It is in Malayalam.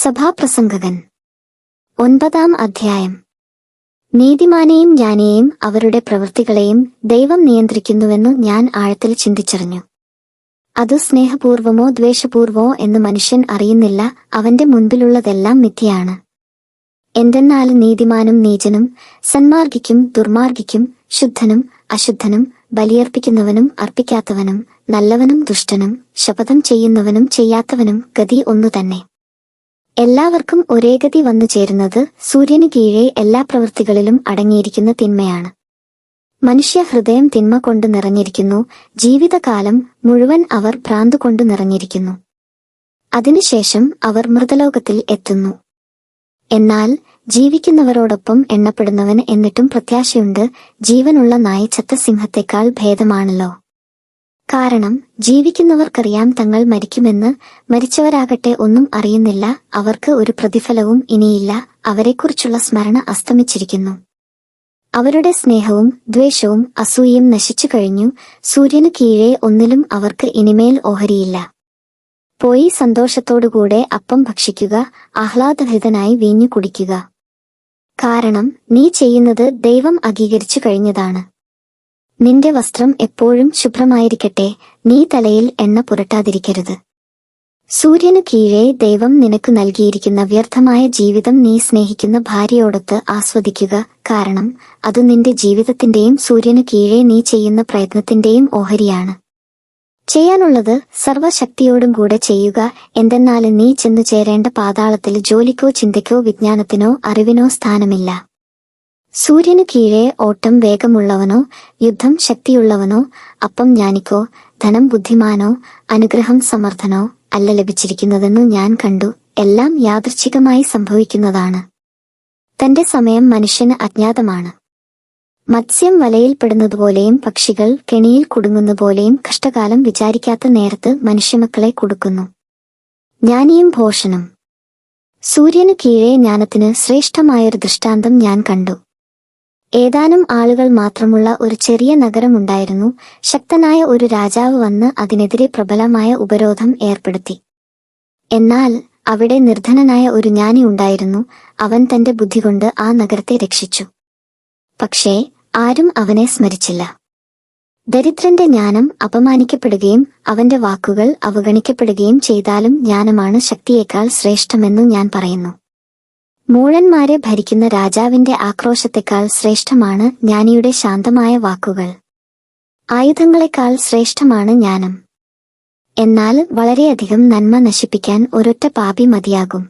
സഭാപ്രസംഗകൻ 9-ാം അധ്യായം. നീതിമാനെയും ജ്ഞാനിയെയും അവരുടെ പ്രവൃത്തികളെയും ദൈവം നിയന്ത്രിക്കുന്നുവെന്നു ഞാൻ ആഴത്തിൽ ചിന്തിച്ചറിഞ്ഞു. അതു സ്നേഹപൂർവമോ ദ്വേഷപൂർവമോ എന്ന് മനുഷ്യൻ അറിയുന്നില്ല. അവന്റെ മുൻപിലുള്ളതെല്ലാം മിഥ്യയാണ്. എന്തെന്നാൽ നീതിമാനും നീചനും, സന്മാർഗിക്കും ദുർമാർഗിക്കും, ശുദ്ധനും അശുദ്ധനും, ബലിയർപ്പിക്കുന്നവനും അർപ്പിക്കാത്തവനും, നല്ലവനും ദുഷ്ടനും, ശപഥം ചെയ്യുന്നവനും ചെയ്യാത്തവനും ഗതി ഒന്നുതന്നെ. എല്ലാവർക്കും ഒരേ ഗതി വന്നു ചേരുന്നത് സൂര്യനു കീഴെ എല്ലാ പ്രവൃത്തികളിലും അടങ്ങിയിരിക്കുന്ന തിന്മയാണ്. മനുഷ്യ ഹൃദയം തിന്മ കൊണ്ട് നിറഞ്ഞിരിക്കുന്നു. ജീവിതകാലം മുഴുവൻ അവർ ഭ്രാന്തുകൊണ്ട് നിറഞ്ഞിരിക്കുന്നു. അതിനുശേഷം അവർ മൃതലോകത്തിൽ എത്തുന്നു. എന്നാൽ ജീവിക്കുന്നവരോടൊപ്പം എണ്ണപ്പെടുന്നവൻ എന്നിട്ടും പ്രത്യാശയുണ്ട്. ജീവനുള്ള നായ ചത്ത സിംഹത്തെക്കാൾ ഭേദമാണല്ലോ. കാരണം ജീവിക്കുന്നവർക്കറിയാം തങ്ങൾ മരിക്കുമെന്ന്, മരിച്ചവരാകട്ടെ ഒന്നും അറിയുന്നില്ല. അവർക്ക് ഒരു പ്രതിഫലവും ഇനിയില്ല. അവരെക്കുറിച്ചുള്ള സ്മരണ അസ്തമിച്ചിരിക്കുന്നു. അവരുടെ സ്നേഹവും ദ്വേഷവും അസൂയയും നശിച്ചു കഴിഞ്ഞു. സൂര്യനു കീഴെ ഒന്നിലും അവർക്ക് ഇനിമേൽ ഓഹരിയില്ല. പോയി സന്തോഷത്തോടുകൂടെ അപ്പം ഭക്ഷിക്കുക, ആഹ്ലാദഭരിതനായി വീഞ്ഞു കുടിക്കുക. കാരണം നീ ചെയ്യുന്നത് ദൈവം അംഗീകരിച്ചു കഴിഞ്ഞതാണ്. നിന്റെ വസ്ത്രം എപ്പോഴും ശുഭ്രമായിരിക്കട്ടെ. നീ തലയിൽ എണ്ണ പുരട്ടാതിരിക്കരുത്. സൂര്യനു കീഴെ ദൈവം നിനക്ക് നൽകിയിരിക്കുന്ന വ്യർത്ഥമായ ജീവിതം നീ സ്നേഹിക്കുന്ന ഭാര്യയോടൊത്ത് ആസ്വദിക്കുക. കാരണം അത് നിന്റെ ജീവിതത്തിന്റെയും സൂര്യനു കീഴെ നീ ചെയ്യുന്ന പ്രയത്നത്തിന്റെയും ഓഹരിയാണ്. ചെയ്യാനുള്ളത് സർവശക്തിയോടും കൂടെ ചെയ്യുക. എന്തെന്നാൽ നീ ചെന്നു ചേരേണ്ട പാതാളത്തിൽ ജോലിക്കോ ചിന്തയ്ക്കോ വിജ്ഞാനത്തിനോ അറിവിനോ സ്ഥാനമില്ല. സൂര്യനു കീഴെ ഓട്ടം വേഗമുള്ളവനോ, യുദ്ധം ശക്തിയുള്ളവനോ, അപ്പം ജ്ഞാനിക്കോ, ധനം ബുദ്ധിമാനോ, അനുഗ്രഹം സമർത്ഥനോ അല്ല ലഭിച്ചിരിക്കുന്നതെന്നു ഞാൻ കണ്ടു. എല്ലാം യാദൃച്ഛികമായി സംഭവിക്കുന്നതാണ്. തന്റെ സമയം മനുഷ്യന് അജ്ഞാതമാണ്. മത്സ്യം വലയിൽപ്പെടുന്നതുപോലെയും പക്ഷികൾ കെണിയിൽ കുടുങ്ങുന്നതുപോലെയും കഷ്ടകാലം വിചാരിക്കാത്ത നേരത്ത് മനുഷ്യമക്കളെ കുടുക്കുന്നു. ജ്ഞാനിയും ഭോഷനും. സൂര്യനു കീഴെ ജ്ഞാനത്തിന് ശ്രേഷ്ഠമായൊരു ദൃഷ്ടാന്തം ഞാൻ കണ്ടു. ഏതാനും ആളുകൾ മാത്രമുള്ള ഒരു ചെറിയ നഗരമുണ്ടായിരുന്നു. ശക്തനായ ഒരു രാജാവ് വന്ന് അതിനെതിരെ പ്രബലമായ ഉപരോധം ഏർപ്പെടുത്തി. എന്നാൽ അവിടെ നിർധനനായ ഒരു ജ്ഞാനി ഉണ്ടായിരുന്നു. അവൻ തന്റെ ബുദ്ധികൊണ്ട് ആ നഗരത്തെ രക്ഷിച്ചു. പക്ഷേ ആരും അവനെ സ്മരിച്ചില്ല. ദരിദ്രന്റെ ജ്ഞാനം അപമാനിക്കപ്പെടുകയും അവന്റെ വാക്കുകൾ അവഗണിക്കപ്പെടുകയും ചെയ്താലും ജ്ഞാനമാണ് ശക്തിയേക്കാൾ ശ്രേഷ്ഠമെന്നു ഞാൻ പറയുന്നു. മൂഢന്മാരെ ഭരിക്കുന്ന രാജാവിന്റെ ആക്രോശത്തെക്കാൾ ശ്രേഷ്ഠമാണ് ജ്ഞാനിയുടെ ശാന്തമായ വാക്കുകൾ. ആയുധങ്ങളെക്കാൾ ശ്രേഷ്ഠമാണ് ജ്ഞാനം. എന്നാൽ വളരെയധികം നന്മ നശിപ്പിക്കാൻ ഒരൊറ്റ പാപി മതിയാകും.